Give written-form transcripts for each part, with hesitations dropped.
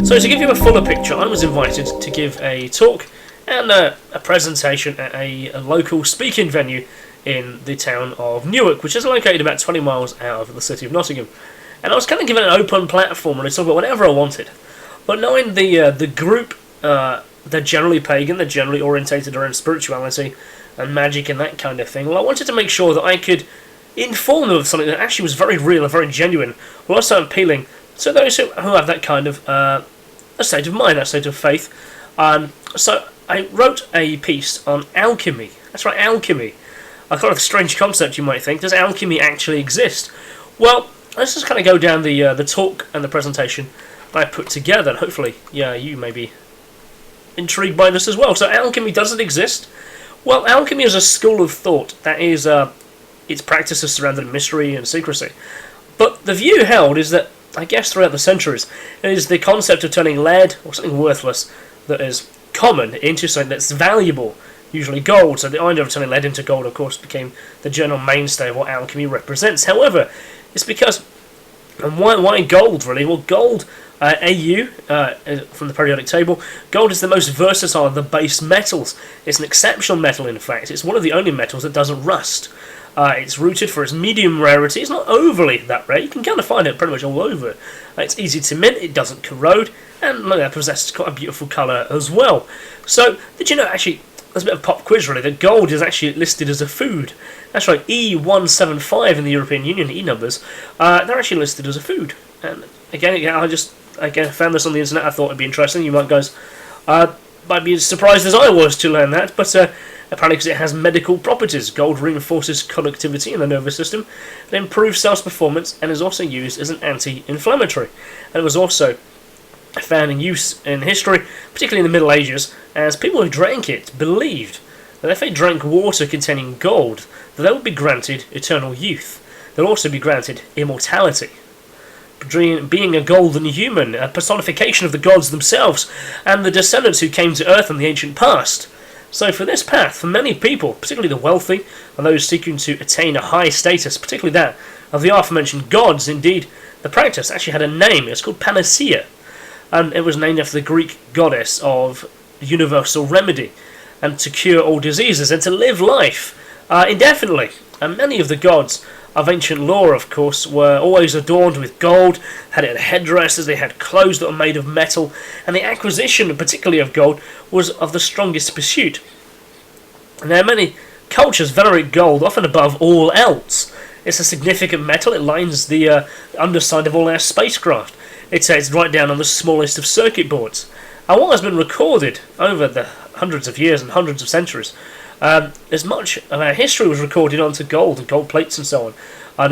So to give you a fuller picture, I was invited to give a talk and a presentation at a local speaking venue in the town of Newark, which is located about 20 miles out of the city of Nottingham. And I was kind of given an open platform and I talk about whatever I wanted. But knowing the group, they're generally pagan, they're generally orientated around spirituality and magic and that kind of thing. Well, I wanted to make sure that I could inform them of something that actually was very real and very genuine, while also appealing to those who have that kind of a state of mind, that state of faith. So I wrote a piece on alchemy. That's right, alchemy. A kind of strange concept, you might think. Does alchemy actually exist? Well, let's just kind of go down the talk and the presentation that I put together, and hopefully, you may be intrigued by this as well. So alchemy, does it exist? Well, alchemy is a school of thought that is its practice is surrounded in mystery and secrecy. But the view held is that, I guess throughout the centuries, it is the concept of turning lead, or something worthless, that is common, into something that's valuable, usually gold. So the idea of turning lead into gold, of course, became the general mainstay of what alchemy represents. However, it's because, and why gold, really? Well, gold, AU, from the periodic table, gold is the most versatile of the base metals. It's an exceptional metal, in fact. It's one of the only metals that doesn't rust. It's rooted for its medium rarity. It's not overly that rare. You can kind of find it pretty much all over. It's easy to mint, it doesn't corrode, and it possesses quite a beautiful colour as well. So, did you know, actually, there's a bit of a pop quiz really, that gold is actually listed as a food. That's right, E175 in the European Union, E-numbers, they're actually listed as a food. And again, I found this on the internet. I thought it'd be interesting. You might be as surprised as I was to learn that, but apparently because it has medical properties. Gold reinforces conductivity in the nervous system, it improves cells' performance, and is also used as an anti-inflammatory. And it was also found in use in history, particularly in the Middle Ages, as people who drank it believed that if they drank water containing gold, that they would be granted eternal youth. They'll also be granted immortality. Being a golden human, a personification of the gods themselves, and the descendants who came to Earth in the ancient past. So for this path, for many people, particularly the wealthy, and those seeking to attain a high status, particularly that of the aforementioned gods, indeed, the practice actually had a name. It's called panacea, and it was named after the Greek goddess of universal remedy, and to cure all diseases, and to live life indefinitely. And many of the gods of ancient lore, of course, were always adorned with gold, had headdresses, they had clothes that were made of metal, and the acquisition, particularly of gold, was of the strongest pursuit. And there are many cultures venerate gold, often above all else. It's a significant metal, it lines the underside of all their spacecraft. It's right down on the smallest of circuit boards. And what has been recorded over the hundreds of years and hundreds of centuries, as much of our history was recorded onto gold and gold plates and so on,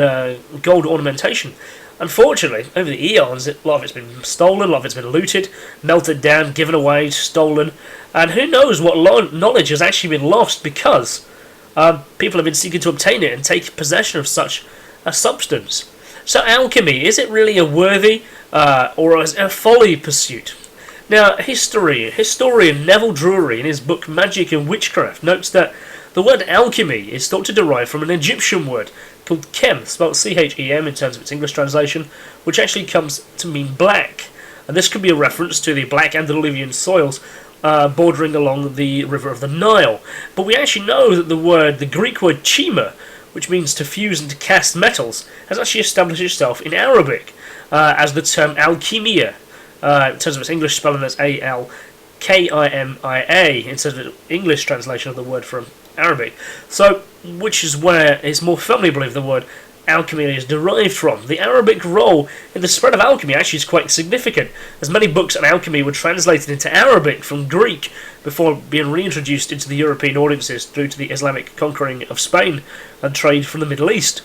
and gold ornamentation. Unfortunately, over the eons, a lot of it's been stolen, a lot of it's been looted, melted down, given away, stolen, and who knows what knowledge has actually been lost because people have been seeking to obtain it and take possession of such a substance. So alchemy, is it really a worthy or a folly pursuit? Now, historian Neville Drury, in his book Magic and Witchcraft, notes that the word alchemy is thought to derive from an Egyptian word called chem, spelled C-H-E-M in terms of its English translation, which actually comes to mean black. And this could be a reference to the black Andaluvian soils bordering along the river of the Nile. But we actually know that the Greek word chima, which means to fuse and to cast metals, has actually established itself in Arabic as the term alchemia. In terms of its English spelling, that's A-L-K-I-M-I-A, instead of the English translation of the word from Arabic. So, which is where it's more firmly believed the word alchemy is derived from. The Arabic role in the spread of alchemy actually is quite significant, as many books on alchemy were translated into Arabic from Greek before being reintroduced into the European audiences through to the Islamic conquering of Spain and trade from the Middle East.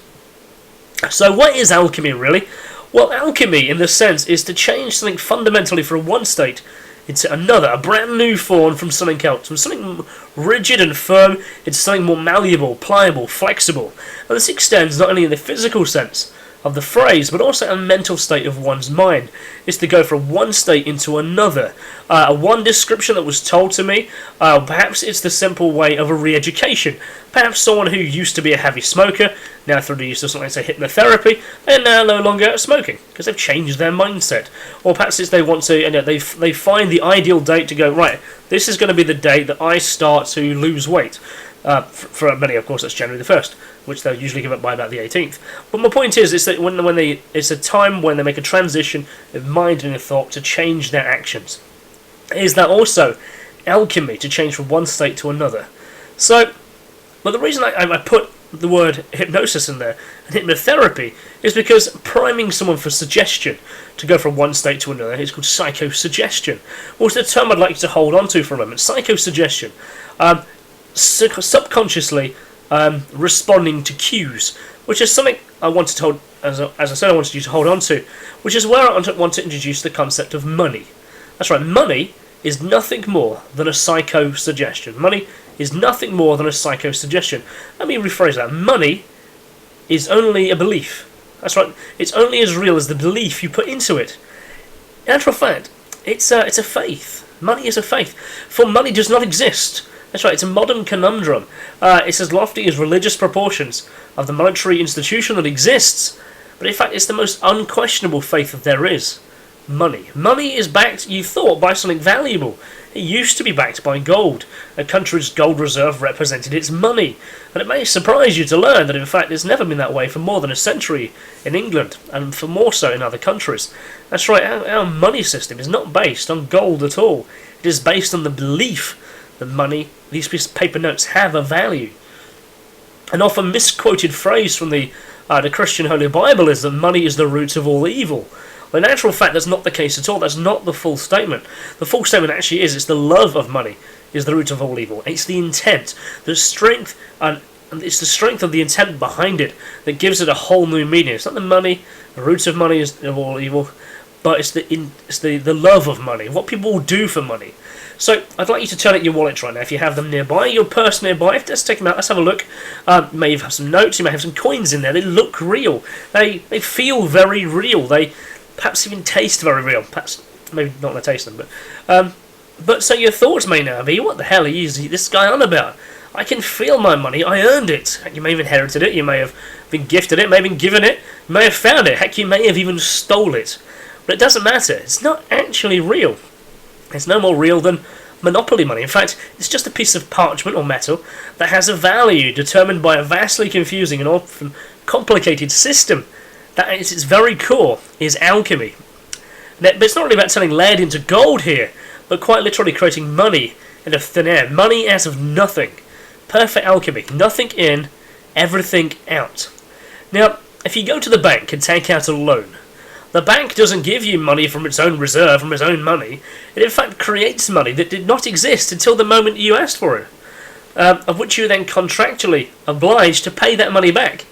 So what is alchemy really? Well, alchemy, in this sense, is to change something fundamentally from one state into another, a brand new form from something else, from something rigid and firm into something more malleable, pliable, flexible. And this extends not only in the physical sense, of the phrase, but also a mental state of one's mind. It's to go from one state into another. One description that was told to me, perhaps it's the simple way of a re-education. Perhaps someone who used to be a heavy smoker, now through the use of something like, say, hypnotherapy, they're now no longer smoking, because they've changed their mindset. Or perhaps it's they want to, they find the ideal date to go, right, this is going to be the date that I start to lose weight. For many, of course, that's January the 1st, which they'll usually give up by about the 18th. But my point is that it's a time when they make a transition of mind and thought to change their actions. Is that also alchemy, to change from one state to another? So, but the reason I put the word hypnosis in there, and hypnotherapy, is because priming someone for suggestion to go from one state to another is called psychosuggestion. What's the term I'd like you to hold on to for a moment? Psychosuggestion. Subconsciously responding to cues, which is something I wanted to hold, as I said, I wanted you to hold on to, which is where I want to introduce the concept of money. That's right, money is nothing more than a psychosuggestion. Money is nothing more than a psychosuggestion. Let me rephrase that. Money is only a belief. That's right, it's only as real as the belief you put into it. In actual fact, it's a faith. Money is a faith. For money does not exist. That's right, it's a modern conundrum. It's as lofty as religious proportions of the monetary institution that exists, but in fact it's the most unquestionable faith that there is. Money. Money is backed, you thought, by something valuable. It used to be backed by gold. A country's gold reserve represented its money. And it may surprise you to learn that in fact it's never been that way for more than a century in England, and for more so in other countries. That's right, our money system is not based on gold at all. It is based on the belief that money, these pieces of paper notes, have a value. An often misquoted phrase from the Christian Holy Bible is that money is the root of all evil. Well, in actual fact, that's not the case at all. That's not the full statement. The full statement actually is it's the love of money is the root of all evil. It's the intent, the strength, and it's the strength of the intent behind it that gives it a whole new meaning. It's not the money, the root of money is of all evil, but it's the love of money, what people will do for money. So I'd like you to turn out your wallets right now if you have them nearby, your purse nearby. Let's take them out, let's have a look. You may have some notes, you may have some coins in there. They look real. They feel very real. They perhaps even taste very real. Perhaps, maybe not when I taste them, but so your thoughts may now be, what the hell is this guy on about? I can feel my money, I earned it. Heck, you may have inherited it, you may have been gifted it, may have been given it, you may have found it, heck, you may have even stole it. But it doesn't matter, it's not actually real. It's no more real than monopoly money. In fact, it's just a piece of parchment or metal that has a value determined by a vastly confusing and often complicated system that at its very core is alchemy. But it's not really about turning lead into gold here, but quite literally creating money out of thin air. Money out of nothing. Perfect alchemy. Nothing in, everything out. Now, if you go to the bank and take out a loan, the bank doesn't give you money from its own reserve, from its own money. It in fact creates money that did not exist until the moment you asked for it, of which you are then contractually obliged to pay that money back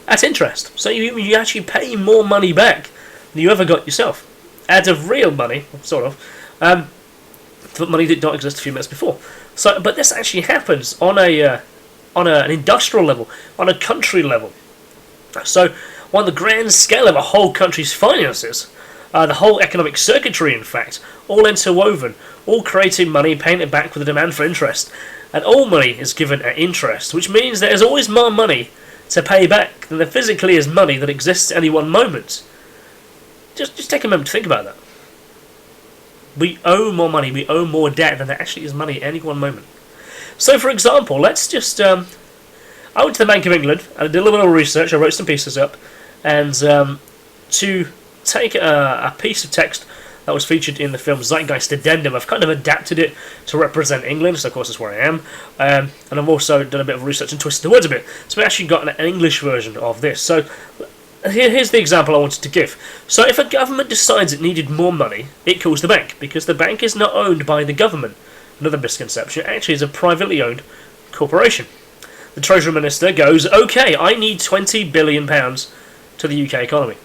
at interest. So you actually pay more money back than you ever got yourself, out of real money, sort of, but money did not exist a few minutes before. So, but this actually happens on an industrial level, on a country level. So, on the grand scale of a whole country's finances, the whole economic circuitry, in fact, all interwoven, all creating money, paying it back with a demand for interest, and all money is given at interest, which means there is always more money to pay back than there physically is money that exists at any one moment. Just take a moment to think about that. We owe more money, we owe more debt than there actually is money at any one moment. So, for example, let's just... I went to the Bank of England, and I did a little bit of research, I wrote some pieces up, and to take a piece of text that was featured in the film Zeitgeist Addendum, I've kind of adapted it to represent England, so of course that's where I am, and I've also done a bit of research and twisted the words a bit, so we actually got an English version of this. So here's the example I wanted to give. So if a government decides it needed more money, it calls the bank, because the bank is not owned by the government. Another misconception, it actually is a privately owned corporation. The Treasury Minister goes, okay, I need £20 billion to the UK economy.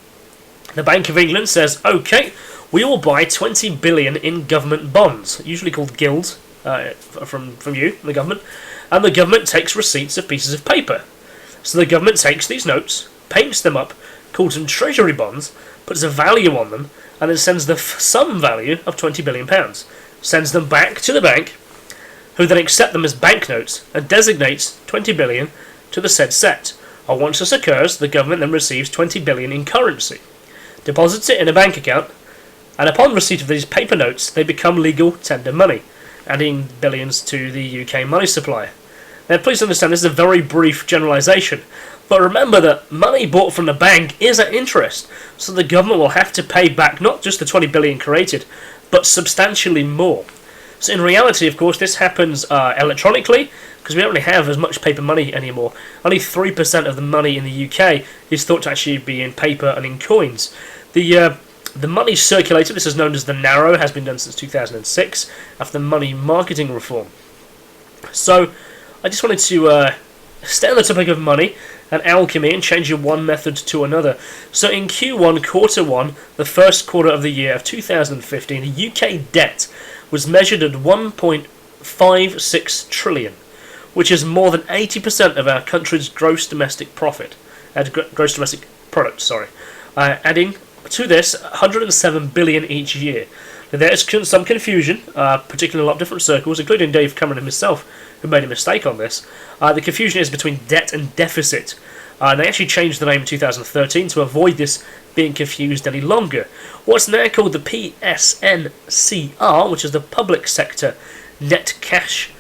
The Bank of England says, okay, we will buy 20 billion in government bonds, usually called gilds, from you, the government, and the government takes receipts of pieces of paper. So the government takes these notes, paints them up, calls them treasury bonds, puts a value on them, and then sends the sum value of £20 billion, sends them back to the bank, who then accept them as banknotes and designates £20 billion to the said set. And once this occurs, the government then receives £20 billion in currency, deposits it in a bank account, and upon receipt of these paper notes, they become legal tender money, adding billions to the UK money supply. Now, please understand, this is a very brief generalisation, but remember that money bought from the bank is at interest, so the government will have to pay back not just the $20 billion created, but substantially more. So in reality, of course, this happens electronically, because we don't really have as much paper money anymore. Only 3% of the money in the UK is thought to actually be in paper and in coins. The money circulated, this is known as the narrow, has been done since 2006, after the money marketing reform. So, I just wanted to stay on the topic of money and alchemy and change your one method to another. So in Q1, quarter one, the first quarter of the year of 2015, the UK debt was measured at 1.56 trillion, which is more than 80% of our country's gross domestic product, adding to this 107 billion each year. Now, there is some confusion, particularly in a lot of different circles, including Dave Cameron himself, who made a mistake on this. The confusion is between debt and deficit. They actually changed the name in 2013 to avoid this being confused any longer. What's now called the PSNCR, which is the public sector net cash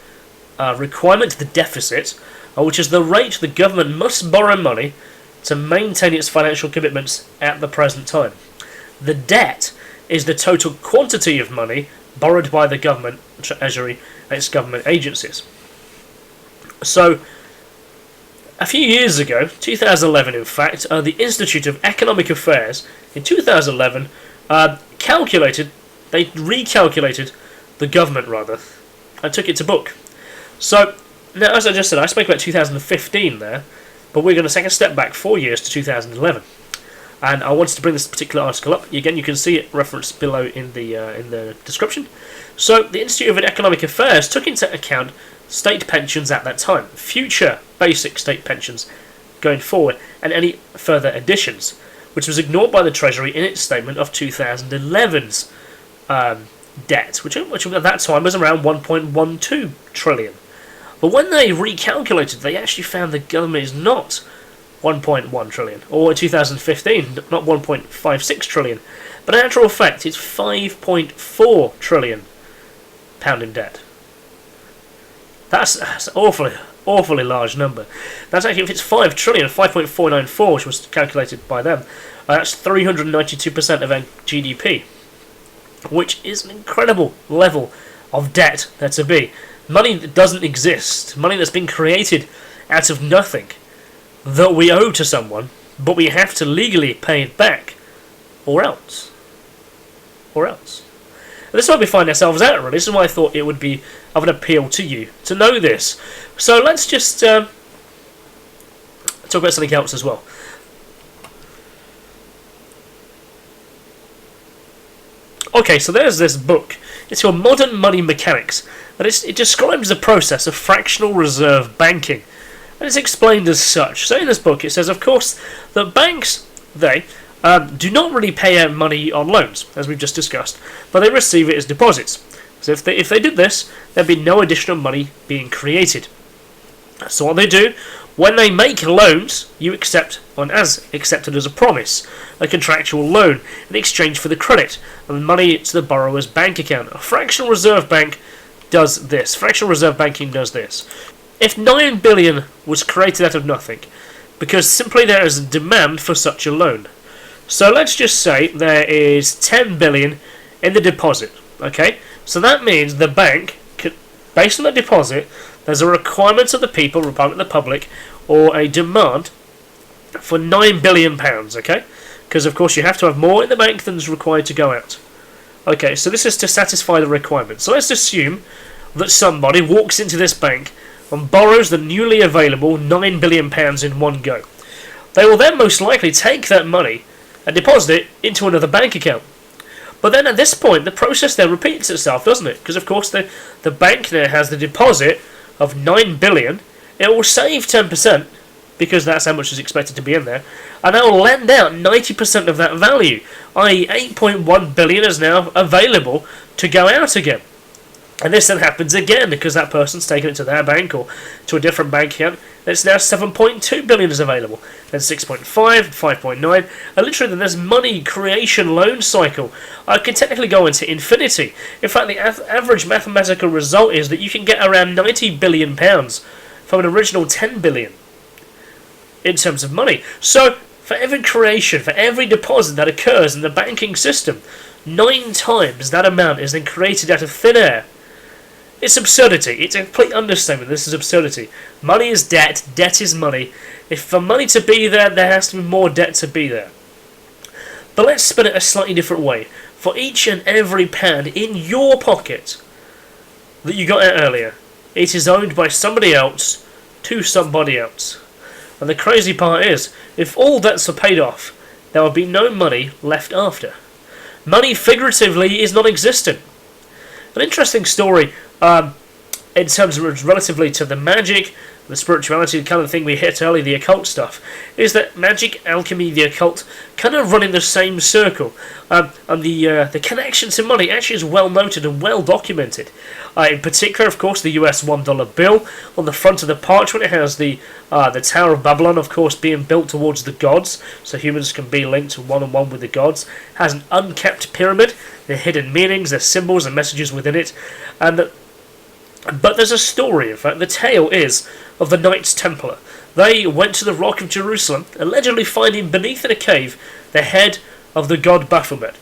requirement, the deficit, which is the rate the government must borrow money to maintain its financial commitments at the present time. The debt is the total quantity of money borrowed by the government, Treasury, and its government agencies. So, a few years ago, 2011 in fact, the Institute of Economic Affairs, in 2011, recalculated the government, and took it to book. So, now as I just said, I spoke about 2015 there, but we're going to take a step back 4 years to 2011. And I wanted to bring this particular article up. Again, you can see it referenced below in the description. So, the Institute of Economic Affairs took into account state pensions at that time, future basic state pensions going forward, and any further additions, which was ignored by the Treasury in its statement of 2011's debt, which at that time was around 1.12 trillion. But when they recalculated, they actually found the government is not 1.1 trillion, or in 2015, not 1.56 trillion, but in actual fact, it's 5.4 trillion pound in debt. That's an awfully large number. That's actually, if it's 5 trillion, 5.494, which was calculated by them, that's 392% of our GDP, which is an incredible level of debt there to be. Money that doesn't exist, money that's been created out of nothing, that we owe to someone, but we have to legally pay it back, or else. And this is why we find ourselves at, really. This is why I thought it would be of an appeal to you to know this. So let's just talk about something else as well. Okay, so there's this book. It's called Modern Money Mechanics, and it describes the process of fractional reserve banking, and it's explained as such. So in this book it says, of course, that banks, they do not really pay out money on loans, as we've just discussed, but they receive it as deposits. So if they did this, there'd be no additional money being created. So what they do, when they make loans, you accept one as accepted as a promise, a contractual loan, in exchange for the credit and the money to the borrower's bank account. A fractional reserve bank does this. Fractional reserve banking does this. If 9 billion was created out of nothing, because simply there is a demand for such a loan. So let's just say there is 10 billion in the deposit, okay? So that means the bank, based on the deposit, there's a requirement of the people, requirement of the public, or a demand for £9 billion, okay? Because, of course, you have to have more in the bank than is required to go out. Okay, so this is to satisfy the requirement. So let's assume that somebody walks into this bank and borrows the newly available £9 billion in one go. They will then most likely take that money and deposit it into another bank account. But then at this point, the process there repeats itself, doesn't it? Because, of course, the bank now has the deposit of 9 billion. It will save 10%, because that's how much is expected to be in there, and that will lend out 90% of that value, i.e. 8.1 billion is now available to go out again. And this then happens again because that person's taken it to their bank or to a different bank account. It's now 7.2 billion is available, then 6.5, 5.9, and literally then this money creation loan cycle can technically go into infinity. In fact, the average mathematical result is that you can get around 90 billion pounds from an original 10 billion in terms of money. So for every creation, for every deposit that occurs in the banking system, 9 times that amount is then created out of thin air. It's absurdity. It's a complete understatement. This is absurdity. Money is debt. Debt is money. If for money to be there, there has to be more debt to be there. But let's spin it a slightly different way. For each and every pound in your pocket that you got out earlier, it is owned by somebody else to somebody else. And the crazy part is, if all debts are paid off, there will be no money left after. Money, figuratively, is non-existent. An interesting story in terms of relatively to the magic, the spirituality, the kind of thing we hit earlier, the occult stuff, is that magic, alchemy, the occult kind of run in the same circle. And the connection to money actually is well noted and well documented. In particular, of course, the US $1 bill. On the front of the parchment, it has the Tower of Babylon, of course, being built towards the gods, so humans can be linked one-on-one with the gods. It has an uncapped pyramid, the hidden meanings, there's symbols and messages within it, but there's a story, in fact, the tale is of the Knights Templar. They went to the Rock of Jerusalem, allegedly finding beneath in a cave the head of the god Baphomet,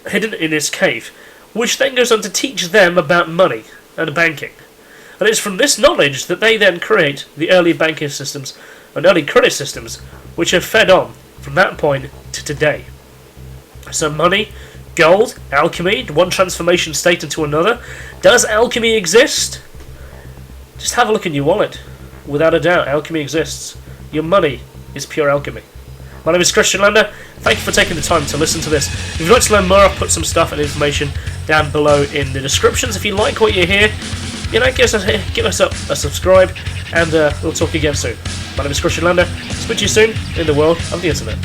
hidden in his cave, which then goes on to teach them about money and banking. And it's from this knowledge that they then create the early banking systems and early credit systems, which have fed on from that point to today. So money, gold, alchemy, one transformation state into another. Does alchemy exist? Just have a look in your wallet. Without a doubt, alchemy exists. Your money is pure alchemy. My name is Kristian Lander. Thank you for taking the time to listen to this. If you'd like to learn more, I'll put some stuff and information down below in the descriptions. If you like what you hear, give us a subscribe, and we'll talk again soon. My name is Kristian Lander. Speak to you soon in the world of the internet.